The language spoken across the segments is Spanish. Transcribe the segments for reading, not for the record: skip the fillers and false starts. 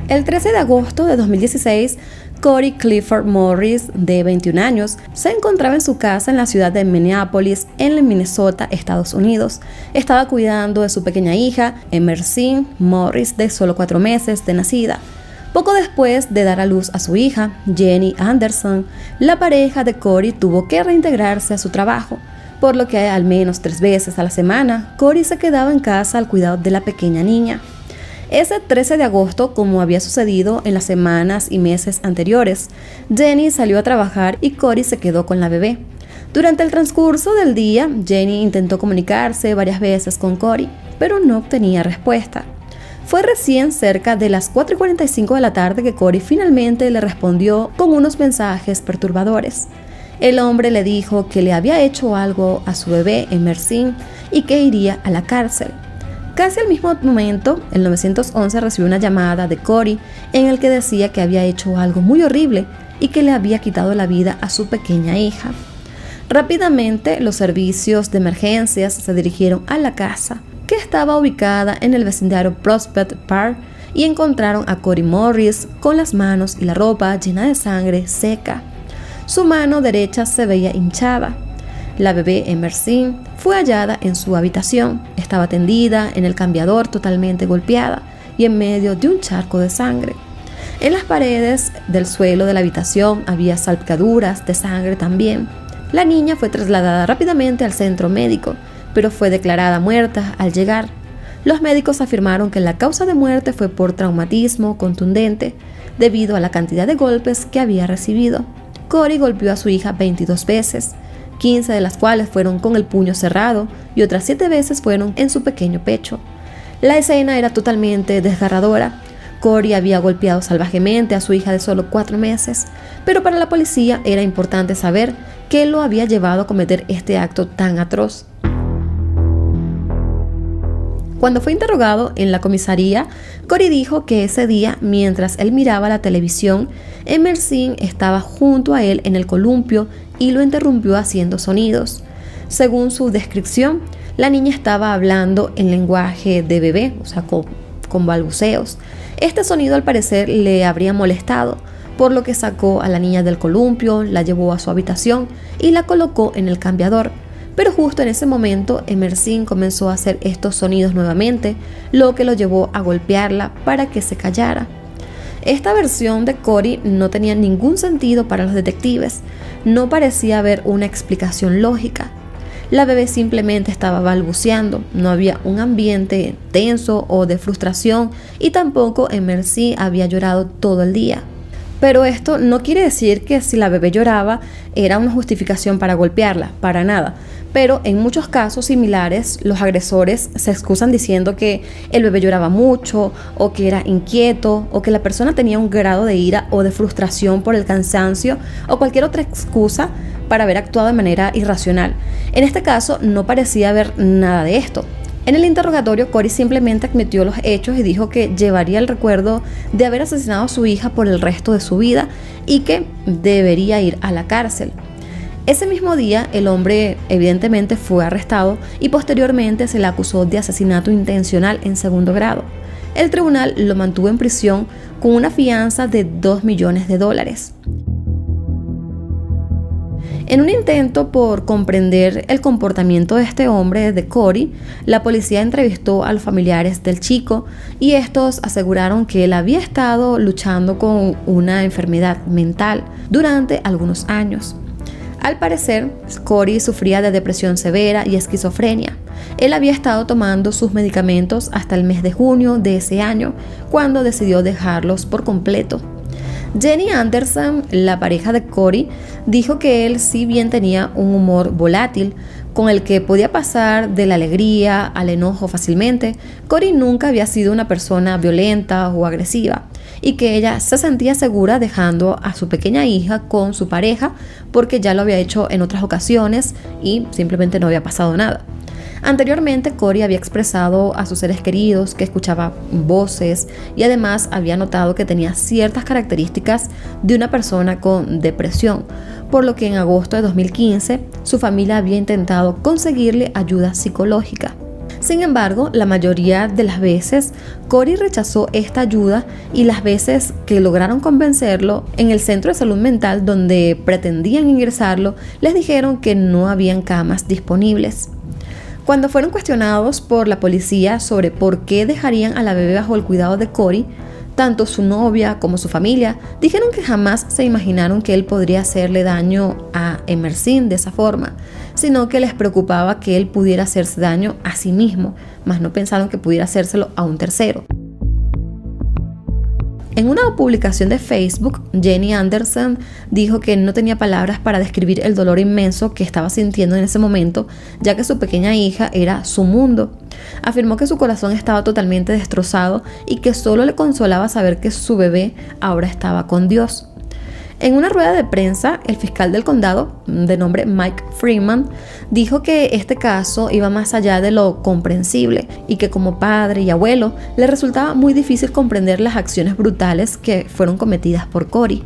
El 13 de agosto de 2016, Corey Clifford Morris, de 21 años, se encontraba en su casa en la ciudad de Minneapolis, en Minnesota, Estados Unidos. Estaba cuidando de su pequeña hija, Emerson Morris, de solo 4 meses de nacida. Poco después de dar a luz a su hija, Jenny Anderson, la pareja de Corey tuvo que reintegrarse a su trabajo, por lo que al menos 3 veces a la semana, Corey se quedaba en casa al cuidado de la pequeña niña. Ese 13 de agosto, como había sucedido en las semanas y meses anteriores, Jenny salió a trabajar y Corey se quedó con la bebé. Durante el transcurso del día, Jenny intentó comunicarse varias veces con Corey, pero no obtenía respuesta. Fue recién cerca de las 4:45 de la tarde que Corey finalmente le respondió con unos mensajes perturbadores. El hombre le dijo que le había hecho algo a su bebé, Emerson, y que iría a la cárcel. Casi al mismo momento, el 911 recibió una llamada de Corey en el que decía que había hecho algo muy horrible y que le había quitado la vida a su pequeña hija. Rápidamente, los servicios de emergencias se dirigieron a la casa, que estaba ubicada en el vecindario Prospect Park, y encontraron a Corey Morris con las manos y la ropa llena de sangre seca. Su mano derecha se veía hinchada. La bebé Emerson fue hallada en su habitación. Estaba tendida en el cambiador totalmente golpeada y en medio de un charco de sangre. En las paredes del suelo de la habitación había salpicaduras de sangre también. La niña fue trasladada rápidamente al centro médico, pero fue declarada muerta al llegar. Los médicos afirmaron que la causa de muerte fue por traumatismo contundente, debido a la cantidad de golpes que había recibido. Corey golpeó a su hija 22 veces, 15 de las cuales fueron con el puño cerrado y otras 7 veces fueron en su pequeño pecho. La escena era totalmente desgarradora. Corey había golpeado salvajemente a su hija de solo 4 meses, pero para la policía era importante saber qué lo había llevado a cometer este acto tan atroz. Cuando fue interrogado en la comisaría, Corey dijo que ese día, mientras él miraba la televisión, Emerson estaba junto a él en el columpio y lo interrumpió haciendo sonidos. Según su descripción, la niña estaba hablando en lenguaje de bebé, o sea, con balbuceos. Este sonido al parecer le habría molestado, por lo que sacó a la niña del columpio, la llevó a su habitación y la colocó en el cambiador. Pero justo en ese momento, Emerson comenzó a hacer estos sonidos nuevamente, lo que lo llevó a golpearla para que se callara. Esta versión de Corey no tenía ningún sentido para los detectives. No parecía haber una explicación lógica. La bebé simplemente estaba balbuceando, no había un ambiente tenso o de frustración y tampoco Emerson había llorado todo el día. Pero esto no quiere decir que si la bebé lloraba era una justificación para golpearla, para nada. Pero en muchos casos similares, los agresores se excusan diciendo que el bebé lloraba mucho, o que era inquieto, o que la persona tenía un grado de ira o de frustración por el cansancio, o cualquier otra excusa para haber actuado de manera irracional. En este caso, no parecía haber nada de esto. En el interrogatorio, Corey simplemente admitió los hechos y dijo que llevaría el recuerdo de haber asesinado a su hija por el resto de su vida y que debería ir a la cárcel. Ese mismo día, el hombre evidentemente fue arrestado y posteriormente se le acusó de asesinato intencional en 2º grado. El tribunal lo mantuvo en prisión con una fianza de $2 millones. En un intento por comprender el comportamiento de este hombre, de Corey, la policía entrevistó a los familiares del chico y estos aseguraron que él había estado luchando con una enfermedad mental durante algunos años. Al parecer, Corey sufría de depresión severa y esquizofrenia. Él había estado tomando sus medicamentos hasta el mes de junio de ese año, cuando decidió dejarlos por completo. Jenny Anderson, la pareja de Corey, dijo que él si bien tenía un humor volátil, con el que podía pasar de la alegría al enojo fácilmente, Corey nunca había sido una persona violenta o agresiva, y que ella se sentía segura dejando a su pequeña hija con su pareja porque ya lo había hecho en otras ocasiones y simplemente no había pasado nada. Anteriormente, Corey había expresado a sus seres queridos que escuchaba voces y además había notado que tenía ciertas características de una persona con depresión, por lo que en agosto de 2015 su familia había intentado conseguirle ayuda psicológica. Sin embargo, la mayoría de las veces Corey rechazó esta ayuda, y las veces que lograron convencerlo en el centro de salud mental donde pretendían ingresarlo, les dijeron que no habían camas disponibles. Cuando fueron cuestionados por la policía sobre por qué dejarían a la bebé bajo el cuidado de Corey, tanto su novia como su familia dijeron que jamás se imaginaron que él podría hacerle daño a Emerson de esa forma, sino que les preocupaba que él pudiera hacerse daño a sí mismo, mas no pensaron que pudiera hacérselo a un tercero. En una publicación de Facebook, Jenny Anderson dijo que no tenía palabras para describir el dolor inmenso que estaba sintiendo en ese momento, ya que su pequeña hija era su mundo. Afirmó que su corazón estaba totalmente destrozado y que solo le consolaba saber que su bebé ahora estaba con Dios. En una rueda de prensa, el fiscal del condado, de nombre Mike Freeman, dijo que este caso iba más allá de lo comprensible y que como padre y abuelo le resultaba muy difícil comprender las acciones brutales que fueron cometidas por Corey.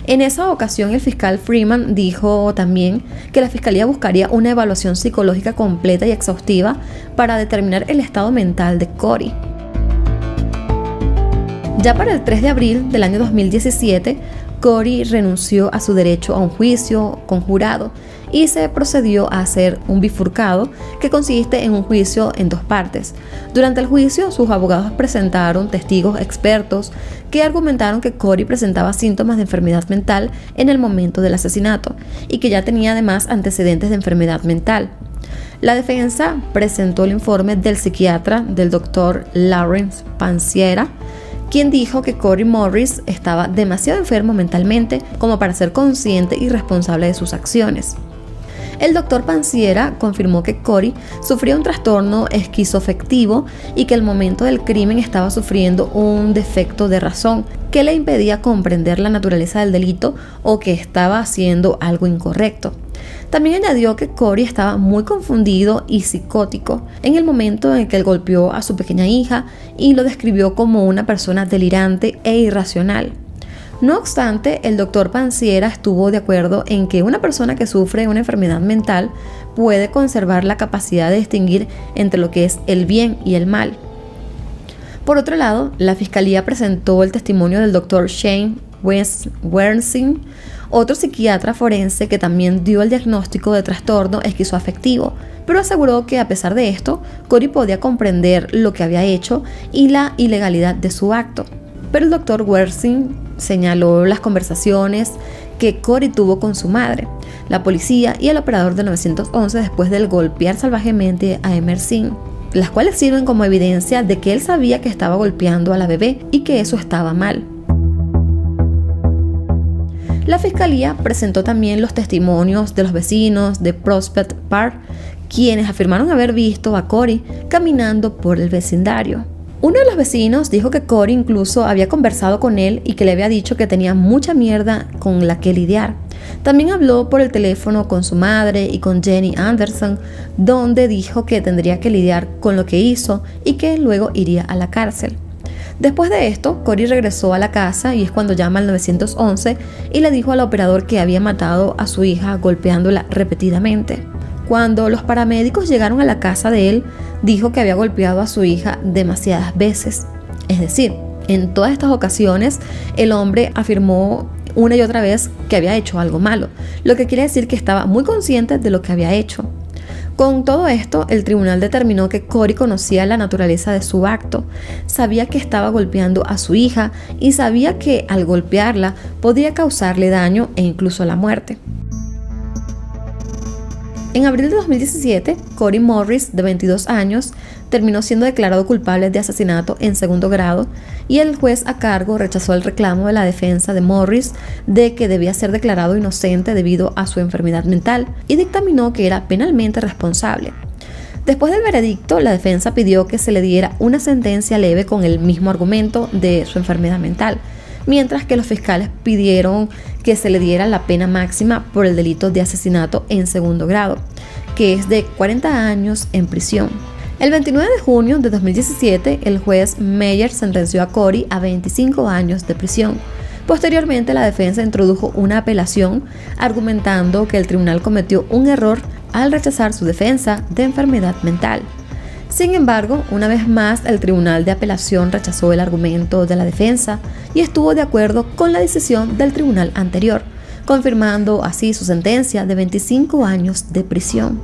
En esa ocasión, el fiscal Freeman dijo también que la fiscalía buscaría una evaluación psicológica completa y exhaustiva para determinar el estado mental de Corey. Ya para el 3 de abril del año 2017, Corey renunció a su derecho a un juicio con jurado y se procedió a hacer un bifurcado, que consiste en un juicio en dos partes. Durante el juicio, sus abogados presentaron testigos expertos que argumentaron que Corey presentaba síntomas de enfermedad mental en el momento del asesinato y que ya tenía además antecedentes de enfermedad mental. La defensa presentó el informe del psiquiatra, del doctor Lawrence Pansiera, quien dijo que Corey Morris estaba demasiado enfermo mentalmente como para ser consciente y responsable de sus acciones. El doctor Pansiera confirmó que Corey sufría un trastorno esquizoafectivo y que al momento del crimen estaba sufriendo un defecto de razón que le impedía comprender la naturaleza del delito o que estaba haciendo algo incorrecto. También añadió que Corey estaba muy confundido y psicótico en el momento en que él golpeó a su pequeña hija y lo describió como una persona delirante e irracional. No obstante, el doctor Pansiera estuvo de acuerdo en que una persona que sufre una enfermedad mental puede conservar la capacidad de distinguir entre lo que es el bien y el mal. Por otro lado, la fiscalía presentó el testimonio del doctor Shane Wernsin, otro psiquiatra forense que también dio el diagnóstico de trastorno esquizoafectivo, pero aseguró que a pesar de esto, Corey podía comprender lo que había hecho y la ilegalidad de su acto. Pero el doctor Wernsin señaló las conversaciones que Corey tuvo con su madre, la policía y el operador del 911 después de golpear salvajemente a Emerson, las cuales sirven como evidencia de que él sabía que estaba golpeando a la bebé y que eso estaba mal. La fiscalía presentó también los testimonios de los vecinos de Prospect Park, quienes afirmaron haber visto a Corey caminando por el vecindario. Uno de los vecinos dijo que Corey incluso había conversado con él y que le había dicho que tenía mucha mierda con la que lidiar. También habló por el teléfono con su madre y con Jenny Anderson, donde dijo que tendría que lidiar con lo que hizo y que luego iría a la cárcel. Después de esto, Corey regresó a la casa y es cuando llama al 911 y le dijo al operador que había matado a su hija golpeándola repetidamente. Cuando los paramédicos llegaron a la casa de él, dijo que había golpeado a su hija demasiadas veces. Es decir, en todas estas ocasiones, el hombre afirmó una y otra vez que había hecho algo malo, lo que quiere decir que estaba muy consciente de lo que había hecho. Con todo esto, el tribunal determinó que Corey conocía la naturaleza de su acto, sabía que estaba golpeando a su hija y sabía que al golpearla podría causarle daño e incluso la muerte. En abril de 2017, Corey Morris, de 22 años, terminó siendo declarado culpable de asesinato en segundo grado y el juez a cargo rechazó el reclamo de la defensa de Morris de que debía ser declarado inocente debido a su enfermedad mental y dictaminó que era penalmente responsable. Después del veredicto, la defensa pidió que se le diera una sentencia leve con el mismo argumento de su enfermedad mental, mientras que los fiscales pidieron que se le diera la pena máxima por el delito de asesinato en segundo grado, que es de 40 años en prisión. El 29 de junio de 2017, el juez Meyer sentenció a Corey a 25 años de prisión. Posteriormente, la defensa introdujo una apelación argumentando que el tribunal cometió un error al rechazar su defensa de enfermedad mental. Sin embargo, una vez más, el Tribunal de Apelación rechazó el argumento de la defensa y estuvo de acuerdo con la decisión del tribunal anterior, confirmando así su sentencia de 25 años de prisión.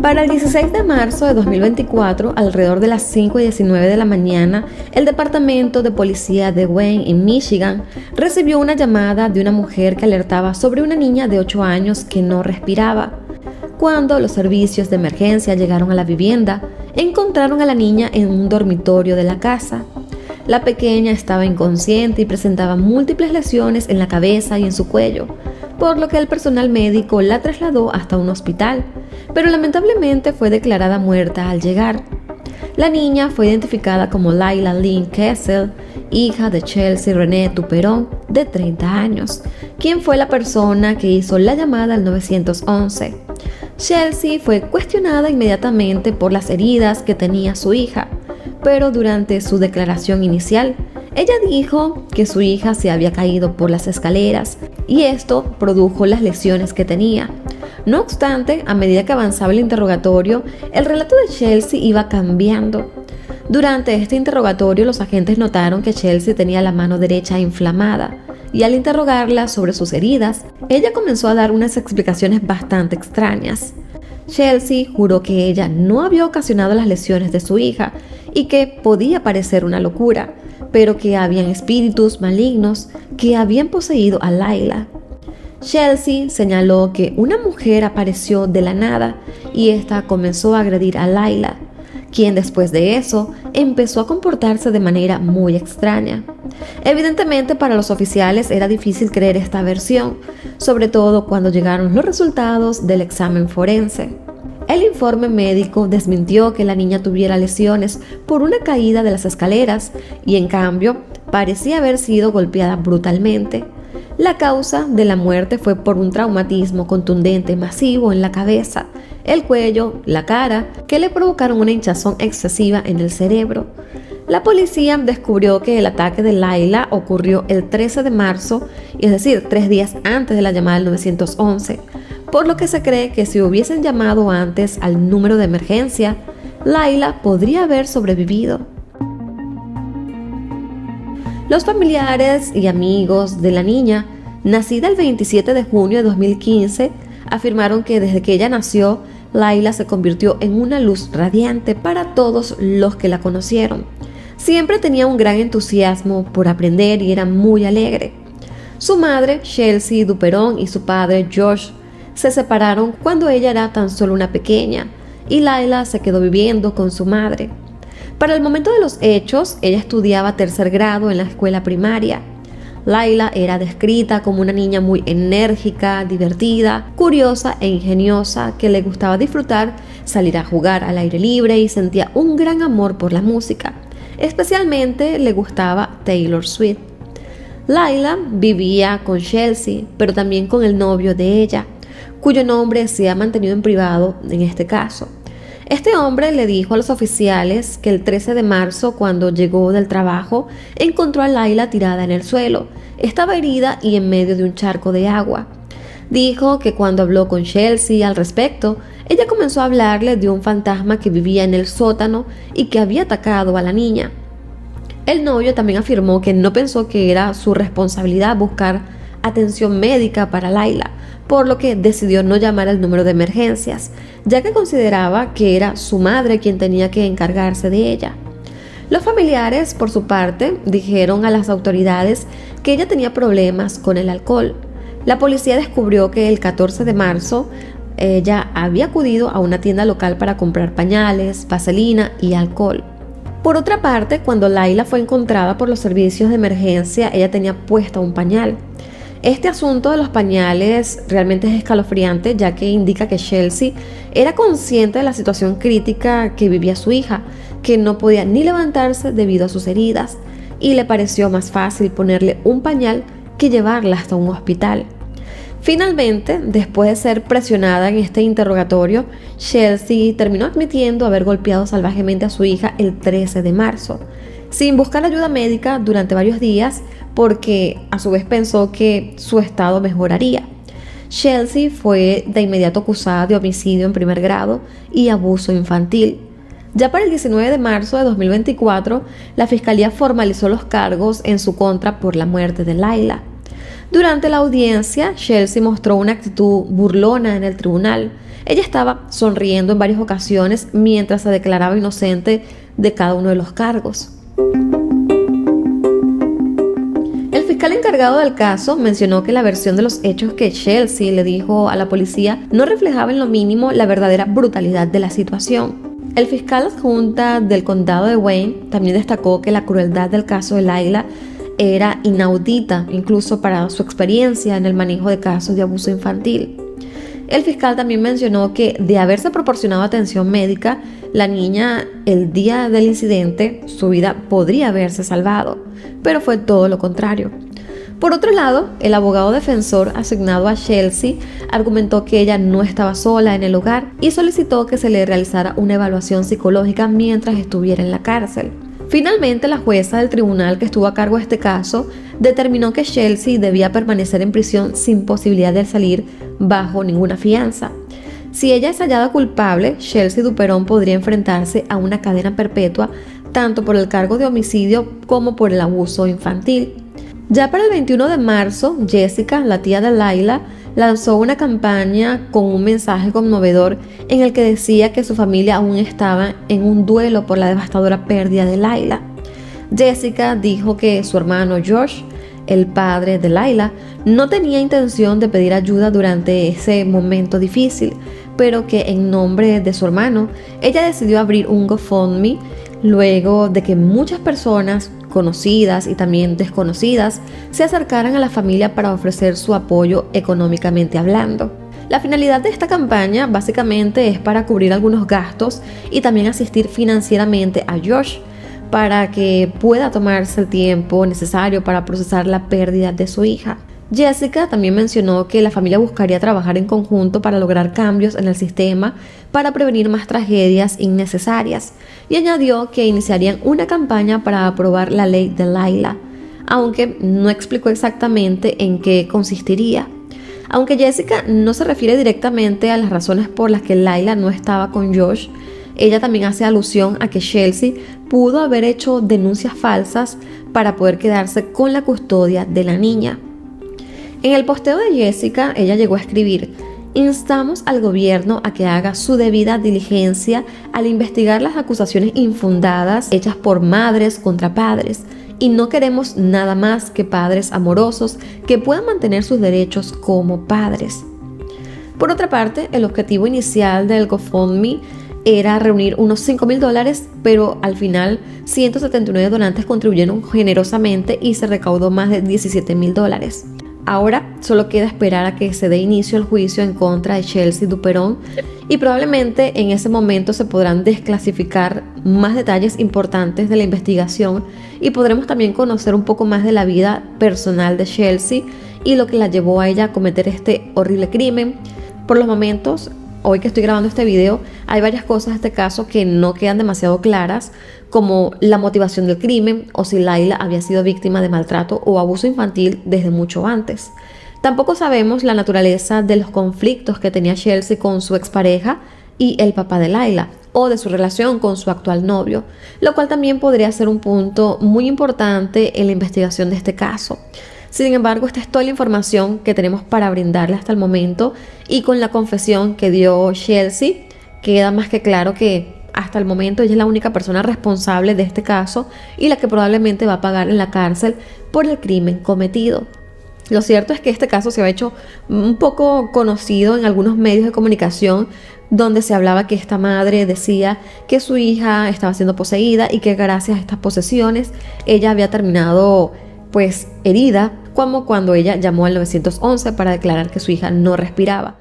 Para el 16 de marzo de 2024, alrededor de las 5:19 de la mañana, el Departamento de Policía de Wayne, en Michigan, recibió una llamada de una mujer que alertaba sobre una niña de 8 años que no respiraba. Cuando los servicios de emergencia llegaron a la vivienda, encontraron a la niña en un dormitorio de la casa. La pequeña estaba inconsciente y presentaba múltiples lesiones en la cabeza y en su cuello, por lo que el personal médico la trasladó hasta un hospital, pero lamentablemente fue declarada muerta al llegar. La niña fue identificada como Layla Lynn Kessel, hija de Chelsea Renee Duperón, de 30 años, quien fue la persona que hizo la llamada al 911. Chelsea fue cuestionada inmediatamente por las heridas que tenía su hija, pero durante su declaración inicial, ella dijo que su hija se había caído por las escaleras y esto produjo las lesiones que tenía. No obstante, a medida que avanzaba el interrogatorio, el relato de Chelsea iba cambiando. Durante este interrogatorio, los agentes notaron que Chelsea tenía la mano derecha inflamada y al interrogarla sobre sus heridas, ella comenzó a dar unas explicaciones bastante extrañas. Chelsea juró que ella no había ocasionado las lesiones de su hija y que podía parecer una locura, pero que habían espíritus malignos que habían poseído a Layla. Chelsea señaló que una mujer apareció de la nada y esta comenzó a agredir a Layla, quien después de eso empezó a comportarse de manera muy extraña. Evidentemente para los oficiales era difícil creer esta versión, sobre todo cuando llegaron los resultados del examen forense. El informe médico desmintió que la niña tuviera lesiones por una caída de las escaleras y en cambio parecía haber sido golpeada brutalmente. La causa de la muerte fue por un traumatismo contundente masivo en la cabeza, el cuello, la cara, que le provocaron una hinchazón excesiva en el cerebro. La policía descubrió que el ataque de Layla ocurrió el 13 de marzo, es decir, 3 días antes de la llamada al 911, por lo que se cree que si hubiesen llamado antes al número de emergencia, Layla podría haber sobrevivido. Los familiares y amigos de la niña, nacida el 27 de junio de 2015, afirmaron que desde que ella nació, Layla se convirtió en una luz radiante para todos los que la conocieron. Siempre tenía un gran entusiasmo por aprender y era muy alegre. Su madre, Chelsea Duperón, y su padre, George, se separaron cuando ella era tan solo una pequeña y Layla se quedó viviendo con su madre. Para el momento de los hechos, ella estudiaba 3er grado en la escuela primaria. Layla era descrita como una niña muy enérgica, divertida, curiosa e ingeniosa que le gustaba disfrutar, salir a jugar al aire libre y sentía un gran amor por la música. Especialmente le gustaba Taylor Swift. Layla vivía con Chelsea, pero también con el novio de ella, cuyo nombre se ha mantenido en privado en este caso. Este hombre le dijo a los oficiales que el 13 de marzo, cuando llegó del trabajo, encontró a Layla tirada en el suelo. Estaba herida y en medio de un charco de agua. Dijo que cuando habló con Chelsea al respecto, ella comenzó a hablarle de un fantasma que vivía en el sótano y que había atacado a la niña. El novio también afirmó que no pensó que era su responsabilidad buscar atención médica para Layla, por lo que decidió no llamar al número de emergencias, ya que consideraba que era su madre quien tenía que encargarse de ella. Los familiares, por su parte, dijeron a las autoridades que ella tenía problemas con el alcohol. La policía descubrió que el 14 de marzo ella había acudido a una tienda local para comprar pañales, vaselina y alcohol. Por otra parte, cuando Layla fue encontrada por los servicios de emergencia, ella tenía puesta un pañal. Este asunto de los pañales realmente es escalofriante, ya que indica que Chelsea era consciente de la situación crítica que vivía su hija, que no podía ni levantarse debido a sus heridas, y le pareció más fácil ponerle un pañal que llevarla hasta un hospital. Finalmente, después de ser presionada en este interrogatorio, Chelsea terminó admitiendo haber golpeado salvajemente a su hija el 13 de marzo. sin buscar ayuda médica durante varios días porque a su vez pensó que su estado mejoraría. Chelsea fue de inmediato acusada de homicidio en primer grado y abuso infantil. Ya para el 19 de marzo de 2024, la fiscalía formalizó los cargos en su contra por la muerte de Layla. Durante la audiencia, Chelsea mostró una actitud burlona en el tribunal. Ella estaba sonriendo en varias ocasiones mientras se declaraba inocente de cada uno de los cargos. El fiscal encargado del caso mencionó que la versión de los hechos que Chelsea le dijo a la policía no reflejaba en lo mínimo la verdadera brutalidad de la situación. El fiscal adjunta del condado de Wayne también destacó que la crueldad del caso de Layla era inaudita, incluso para su experiencia en el manejo de casos de abuso infantil. El fiscal también mencionó que de haberse proporcionado atención médica, la niña, el día del incidente, su vida podría haberse salvado, pero fue todo lo contrario. Por otro lado, el abogado defensor asignado a Chelsea argumentó que ella no estaba sola en el hogar y solicitó que se le realizara una evaluación psicológica mientras estuviera en la cárcel. Finalmente, la jueza del tribunal que estuvo a cargo de este caso determinó que Chelsea debía permanecer en prisión sin posibilidad de salir bajo ninguna fianza. Si ella es hallada culpable, Chelsea Duperón podría enfrentarse a una cadena perpetua tanto por el cargo de homicidio como por el abuso infantil. Ya para el 21 de marzo, Jessica, la tía de Layla, lanzó una campaña con un mensaje conmovedor en el que decía que su familia aún estaba en un duelo por la devastadora pérdida de Layla. Jessica dijo que su hermano Josh, el padre de Layla, no tenía intención de pedir ayuda durante ese momento difícil, pero que en nombre de su hermano, ella decidió abrir un GoFundMe luego de que muchas personas conocidas y también desconocidas se acercaran a la familia para ofrecer su apoyo económicamente hablando. La finalidad de esta campaña básicamente es para cubrir algunos gastos y también asistir financieramente a Josh para que pueda tomarse el tiempo necesario para procesar la pérdida de su hija. Jessica también mencionó que la familia buscaría trabajar en conjunto para lograr cambios en el sistema para prevenir más tragedias innecesarias y añadió que iniciarían una campaña para aprobar la ley de Layla, aunque no explicó exactamente en qué consistiría. Aunque Jessica no se refiere directamente a las razones por las que Layla no estaba con Josh, ella también hace alusión a que Chelsea pudo haber hecho denuncias falsas para poder quedarse con la custodia de la niña. En el posteo de Jessica, ella llegó a escribir: instamos al gobierno a que haga su debida diligencia al investigar las acusaciones infundadas hechas por madres contra padres y no queremos nada más que padres amorosos que puedan mantener sus derechos como padres. Por otra parte, el objetivo inicial del GoFundMe era reunir unos $5,000, pero al final 179 donantes contribuyeron generosamente y se recaudó más de $17,000. Ahora solo queda esperar a que se dé inicio el juicio en contra de Chelsea Duperón y probablemente en ese momento se podrán desclasificar más detalles importantes de la investigación y podremos también conocer un poco más de la vida personal de Chelsea y lo que la llevó a ella a cometer este horrible crimen. Por los momentos, hoy que estoy grabando este video, hay varias cosas de este caso que no quedan demasiado claras, como la motivación del crimen o si Layla había sido víctima de maltrato o abuso infantil desde mucho antes. Tampoco sabemos la naturaleza de los conflictos que tenía Chelsea con su expareja y el papá de Layla, o de su relación con su actual novio, lo cual también podría ser un punto muy importante en la investigación de este caso. Sin embargo, esta es toda la información que tenemos para brindarle hasta el momento, y con la confesión que dio Chelsea, queda más que claro que hasta el momento ella es la única persona responsable de este caso y la que probablemente va a pagar en la cárcel por el crimen cometido. Lo cierto es que este caso se ha hecho un poco conocido en algunos medios de comunicación, donde se hablaba que esta madre decía que su hija estaba siendo poseída y que gracias a estas posesiones ella había terminado pues herida, como cuando ella llamó al 911 para declarar que su hija no respiraba.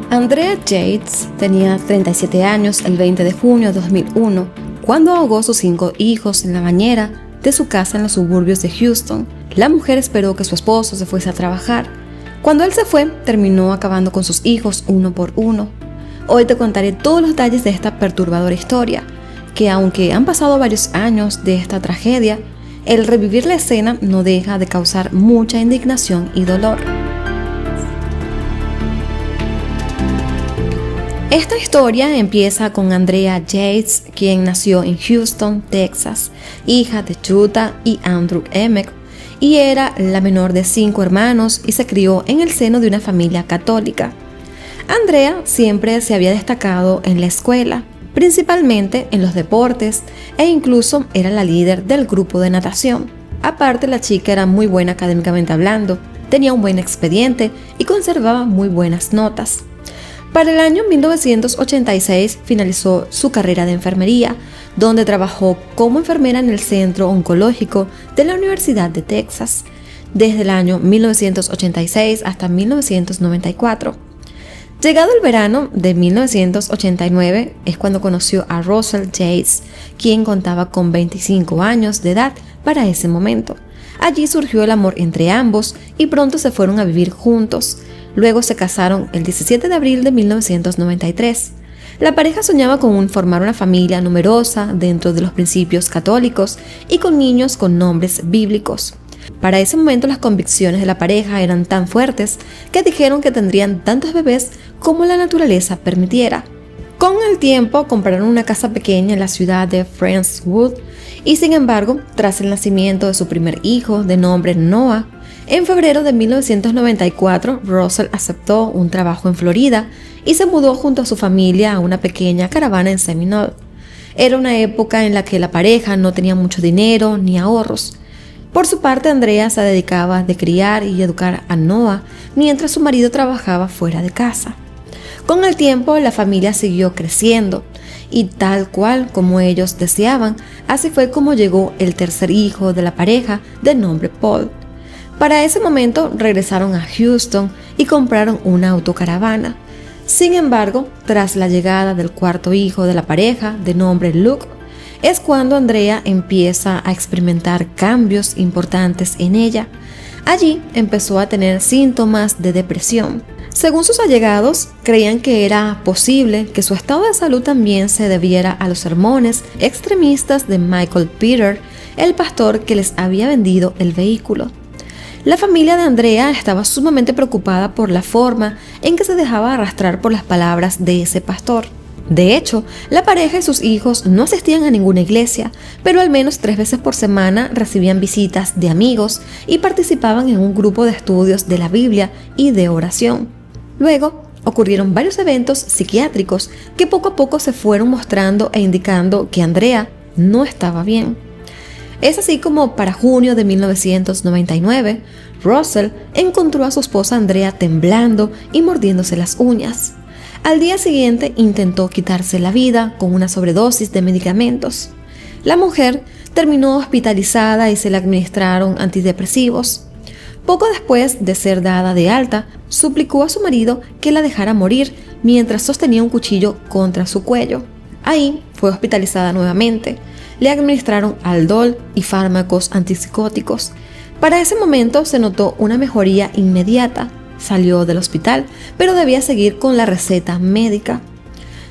Andrea Yates tenía 37 años el 20 de junio de 2001, cuando ahogó a sus 5 hijos en la bañera de su casa en los suburbios de Houston. La mujer esperó que su esposo se fuese a trabajar. Cuando él se fue, terminó acabando con sus hijos uno por uno. Hoy te contaré todos los detalles de esta perturbadora historia. que aunque han pasado varios años de esta tragedia, el revivir la escena no deja de causar mucha indignación y dolor. Esta historia empieza con Andrea Yates, quien nació en Houston, Texas, hija de Jutta y Andrew Emmett, y era la menor de 5 hermanos y se crió en el seno de una familia católica. Andrea siempre se había destacado en la escuela, principalmente en los deportes, e incluso era la líder del grupo de natación. Aparte, la chica era muy buena académicamente hablando, tenía un buen expediente y conservaba muy buenas notas. Para el año 1986 finalizó su carrera de enfermería, donde trabajó como enfermera en el Centro Oncológico de la Universidad de Texas, desde el año 1986 hasta 1994. Llegado el verano de 1989 es cuando conoció a Russell Yates, quien contaba con 25 años de edad para ese momento. Allí surgió el amor entre ambos y pronto se fueron a vivir juntos. Luego se casaron el 17 de abril de 1993. La pareja soñaba con formar una familia numerosa dentro de los principios católicos y con niños con nombres bíblicos. Para ese momento las convicciones de la pareja eran tan fuertes que dijeron que tendrían tantos bebés como la naturaleza permitiera. Con el tiempo compraron una casa pequeña en la ciudad de Friendswood y sin embargo, tras el nacimiento de su primer hijo de nombre Noah, en febrero de 1994, Russell aceptó un trabajo en Florida y se mudó junto a su familia a una pequeña caravana en Seminole. Era una época en la que la pareja no tenía mucho dinero ni ahorros. Por su parte, Andrea se dedicaba a criar y educar a Noah mientras su marido trabajaba fuera de casa. Con el tiempo, la familia siguió creciendo y tal cual como ellos deseaban, así fue como llegó el tercer hijo de la pareja de nombre Paul. Para ese momento regresaron a Houston y compraron una autocaravana. Sin embargo, tras la llegada del cuarto hijo de la pareja, de nombre Luke, es cuando Andrea empieza a experimentar cambios importantes en ella. Allí empezó a tener síntomas de depresión. Según sus allegados, creían que era posible que su estado de salud también se debiera a los sermones extremistas de Michael Peter, el pastor que les había vendido el vehículo. La familia de Andrea estaba sumamente preocupada por la forma en que se dejaba arrastrar por las palabras de ese pastor. De hecho, la pareja y sus hijos no asistían a ninguna iglesia, pero al menos 3 veces por semana recibían visitas de amigos y participaban en un grupo de estudios de la Biblia y de oración. Luego, ocurrieron varios eventos psiquiátricos que poco a poco se fueron mostrando e indicando que Andrea no estaba bien. Es así como para junio de 1999, Russell encontró a su esposa Andrea temblando y mordiéndose las uñas. Al día siguiente intentó quitarse la vida con una sobredosis de medicamentos. La mujer terminó hospitalizada y se le administraron antidepresivos. Poco después de ser dada de alta, suplicó a su marido que la dejara morir mientras sostenía un cuchillo contra su cuello. Ahí fue hospitalizada nuevamente. Le administraron Aldol y fármacos antipsicóticos. Para ese momento se notó una mejoría inmediata. Salió del hospital, pero debía seguir con la receta médica.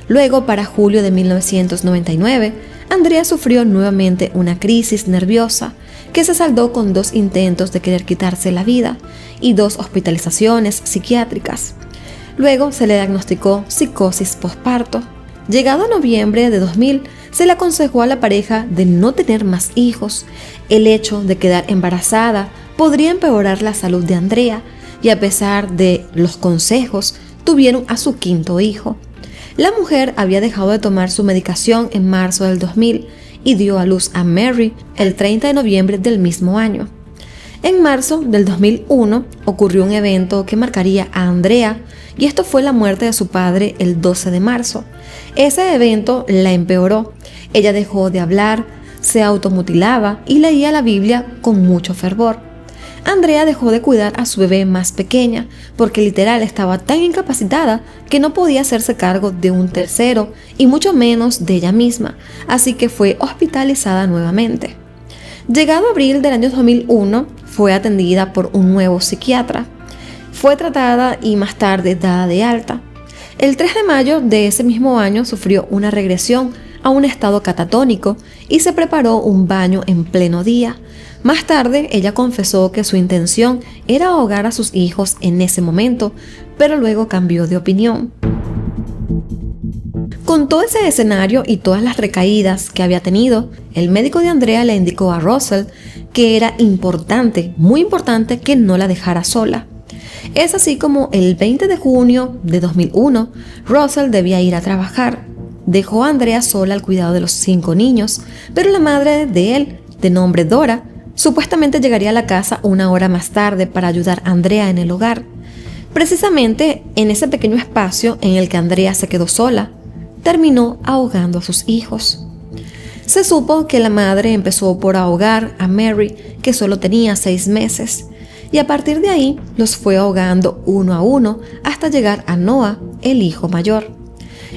Luego, para julio de 1999, Andrea sufrió nuevamente una crisis nerviosa que se saldó con 2 intentos de querer quitarse la vida y 2 hospitalizaciones psiquiátricas. Luego se le diagnosticó psicosis posparto. Llegado a noviembre de 2000, se le aconsejó a la pareja de no tener más hijos. El hecho de quedar embarazada podría empeorar la salud de Andrea, y a pesar de los consejos, tuvieron a su 5º hijo. La mujer había dejado de tomar su medicación en marzo del 2000 y dio a luz a Mary el 30 de noviembre del mismo año. En marzo del 2001 ocurrió un evento que marcaría a Andrea, y esto fue la muerte de su padre el 12 de marzo. Ese evento la empeoró. Ella dejó de hablar, se automutilaba y leía la Biblia con mucho fervor. Andrea dejó de cuidar a su bebé más pequeña porque literal estaba tan incapacitada que no podía hacerse cargo de un tercero y mucho menos de ella misma, así que fue hospitalizada nuevamente. Llegado abril del año 2001, fue atendida por un nuevo psiquiatra. Fue tratada y más tarde dada de alta. El 3 de mayo de ese mismo año sufrió una regresión, a un estado catatónico y se preparó un baño en pleno día. Más tarde, ella confesó que su intención era ahogar a sus hijos en ese momento, pero luego cambió de opinión. Con todo ese escenario y todas las recaídas que había tenido, el médico de Andrea le indicó a Russell que era importante, muy importante, que no la dejara sola. Es así como el 20 de junio de 2001, Russell debía ir a trabajar. Dejó a Andrea sola al cuidado de los 5 niños, pero la madre de él, de nombre Dora, supuestamente llegaría a la casa una hora más tarde para ayudar a Andrea en el hogar. Precisamente en ese pequeño espacio en el que Andrea se quedó sola, terminó ahogando a sus hijos. Se supo que la madre empezó por ahogar a Mary, que solo tenía 6 meses, y a partir de ahí los fue ahogando uno a uno hasta llegar a Noah, el hijo mayor.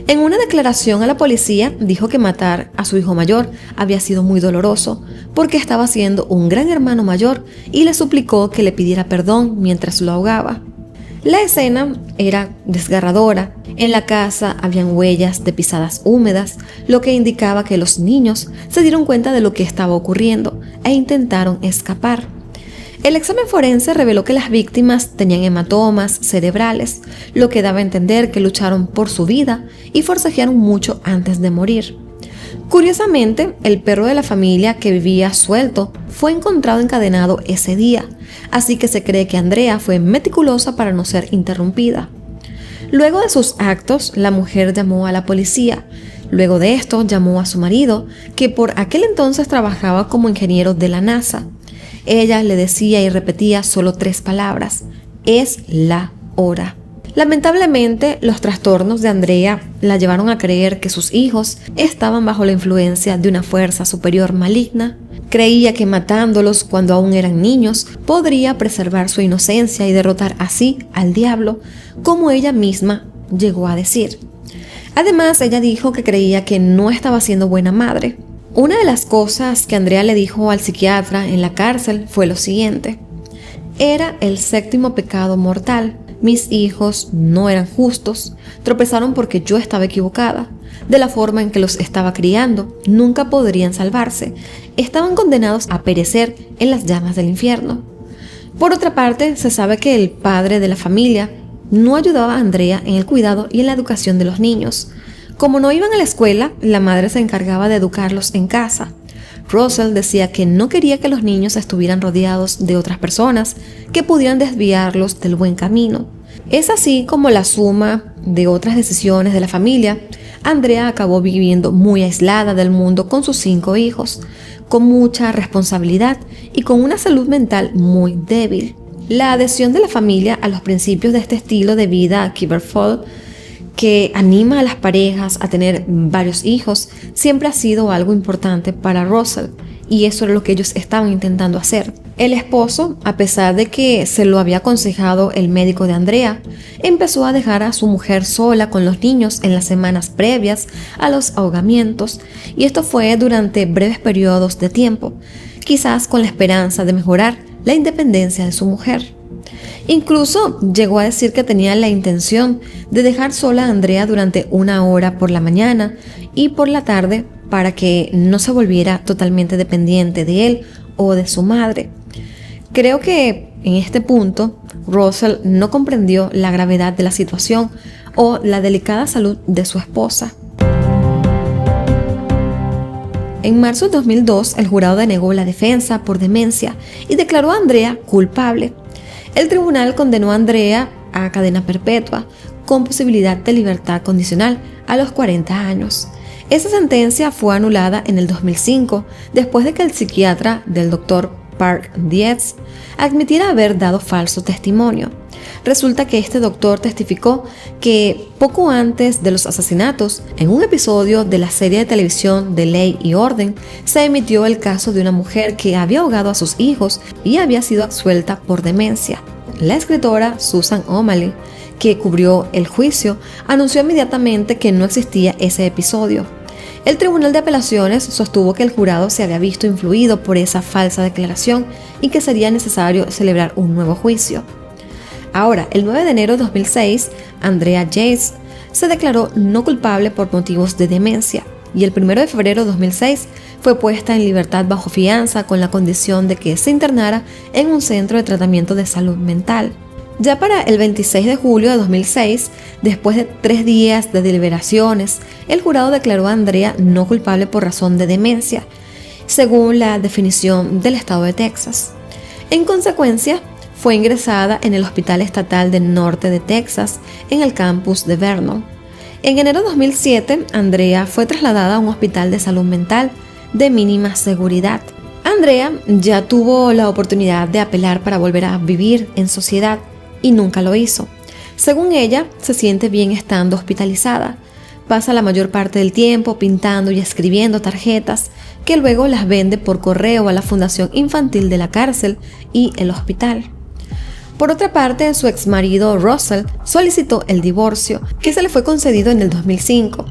En una declaración a la policía dijo que matar a su hijo mayor había sido muy doloroso porque estaba siendo un gran hermano mayor y le suplicó que le pidiera perdón mientras lo ahogaba. La escena era desgarradora. En la casa habían huellas de pisadas húmedas, lo que indicaba que los niños se dieron cuenta de lo que estaba ocurriendo e intentaron escapar. El examen forense reveló que las víctimas tenían hematomas cerebrales, lo que daba a entender que lucharon por su vida y forcejearon mucho antes de morir. Curiosamente, el perro de la familia que vivía suelto fue encontrado encadenado ese día, así que se cree que Andrea fue meticulosa para no ser interrumpida. Luego de sus actos, la mujer llamó a la policía. Luego de esto, llamó a su marido, que por aquel entonces trabajaba como ingeniero de la NASA. Ella le decía y repetía solo 3 palabras: es la hora. Lamentablemente, los trastornos de Andrea la llevaron a creer que sus hijos estaban bajo la influencia de una fuerza superior maligna. Creía que matándolos cuando aún eran niños podría preservar su inocencia y derrotar así al diablo, como ella misma llegó a decir. Además, ella dijo que creía que no estaba siendo buena madre. Una de las cosas que Andrea le dijo al psiquiatra en la cárcel fue lo siguiente: era el 7º pecado mortal. Mis hijos no eran justos, tropezaron porque yo estaba equivocada. De la forma en que los estaba criando, nunca podrían salvarse. Estaban condenados a perecer en las llamas del infierno. Por otra parte, se sabe que el padre de la familia no ayudaba a Andrea en el cuidado y en la educación de los niños. Como no iban a la escuela, la madre se encargaba de educarlos en casa. Russell decía que no quería que los niños estuvieran rodeados de otras personas que pudieran desviarlos del buen camino. Es así como la suma de otras decisiones de la familia, Andrea acabó viviendo muy aislada del mundo con sus 5 hijos, con mucha responsabilidad y con una salud mental muy débil. La adhesión de la familia a los principios de este estilo de vida Kieberfall, que anima a las parejas a tener varios hijos, siempre ha sido algo importante para Russell, y eso era lo que ellos estaban intentando hacer. El esposo, a pesar de que se lo había aconsejado el médico de Andrea, empezó a dejar a su mujer sola con los niños en las semanas previas a los ahogamientos, y esto fue durante breves periodos de tiempo, quizás con la esperanza de mejorar la independencia de su mujer. Incluso llegó a decir que tenía la intención de dejar sola a Andrea durante 1 hora por la mañana y por la tarde para que no se volviera totalmente dependiente de él o de su madre. Creo que en este punto Russell no comprendió la gravedad de la situación o la delicada salud de su esposa. En marzo de 2002, el jurado denegó la defensa por demencia y declaró a Andrea culpable. El tribunal condenó a Andrea a cadena perpetua con posibilidad de libertad condicional a los 40 años. Esa sentencia fue anulada en el 2005 después de que el psiquiatra del Dr. Park Dietz admitiera haber dado falso testimonio. Resulta que este doctor testificó que poco antes de los asesinatos, en un episodio de la serie de televisión de Ley y Orden, se emitió el caso de una mujer que había ahogado a sus hijos y había sido absuelta por demencia. La escritora Susan O'Malley, que cubrió el juicio, anunció inmediatamente que no existía ese episodio. El Tribunal de Apelaciones sostuvo que el jurado se había visto influido por esa falsa declaración y que sería necesario celebrar un nuevo juicio. Ahora, el 9 de enero de 2006, Andrea Yates se declaró no culpable por motivos de demencia. y el 1 de febrero de 2006 fue puesta en libertad bajo fianza con la condición de que se internara en un centro de tratamiento de salud mental. Ya para el 26 de julio de 2006, después de 3 días de deliberaciones, el jurado declaró a Andrea no culpable por razón de demencia, según la definición del estado de Texas. En consecuencia, fue ingresada en el Hospital Estatal del Norte de Texas, en el campus de Vernon. En enero de 2007, Andrea fue trasladada a un hospital de salud mental de mínima seguridad. Andrea ya tuvo la oportunidad de apelar para volver a vivir en sociedad y nunca lo hizo. Según ella, se siente bien estando hospitalizada. Pasa la mayor parte del tiempo pintando y escribiendo tarjetas que luego las vende por correo a la Fundación Infantil de la cárcel y el hospital. Por otra parte, su exmarido Russell solicitó el divorcio, que se le fue concedido en el 2005.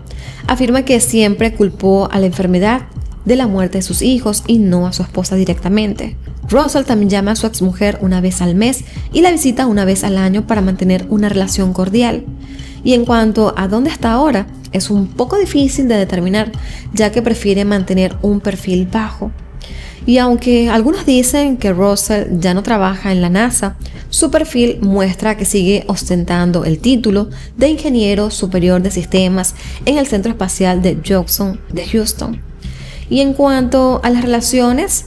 Afirma que siempre culpó a la enfermedad de la muerte de sus hijos y no a su esposa directamente. Russell también llama a su exmujer una vez al mes y la visita una vez al año para mantener una relación cordial. Y en cuanto a dónde está ahora, es un poco difícil de determinar, ya que prefiere mantener un perfil bajo. Y aunque algunos dicen que Russell ya no trabaja en la NASA, su perfil muestra que sigue ostentando el título de ingeniero superior de sistemas en el Centro Espacial de Johnson de Houston. Y en cuanto a las relaciones,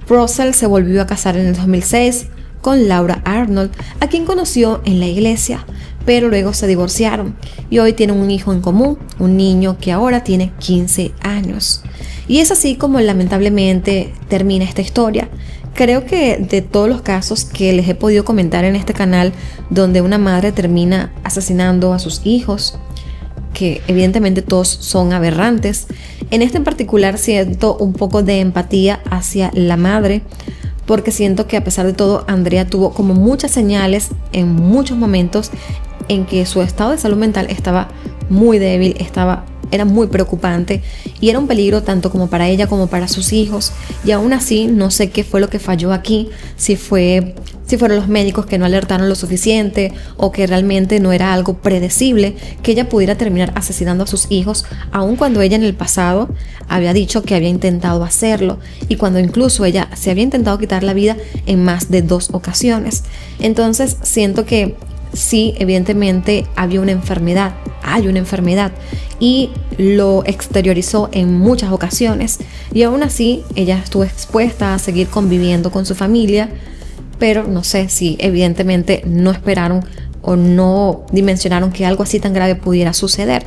Russell se volvió a casar en el 2006 con Laura Arnold, a quien conoció en la iglesia, pero luego se divorciaron y hoy tienen un hijo en común, un niño que ahora tiene 15 años. Y es así como lamentablemente termina esta historia. Creo que de todos los casos que les he podido comentar en este canal, donde una madre termina asesinando a sus hijos, que evidentemente todos son aberrantes, en este en particular siento un poco de empatía hacia la madre, porque siento que a pesar de todo Andrea tuvo como muchas señales en muchos momentos en que su estado de salud mental estaba muy débil, era muy preocupante y era un peligro tanto como para ella como para sus hijos. Y aún así no sé qué fue lo que falló aquí, si fueron los médicos que no alertaron lo suficiente o que realmente no era algo predecible que ella pudiera terminar asesinando a sus hijos, aun cuando ella en el pasado había dicho que había intentado hacerlo y cuando incluso ella se había intentado quitar la vida en más de 2 ocasiones. Entonces siento que sí, evidentemente hay una enfermedad y lo exteriorizó en muchas ocasiones y aún así ella estuvo expuesta a seguir conviviendo con su familia, pero no sé si evidentemente no esperaron o no dimensionaron que algo así tan grave pudiera suceder.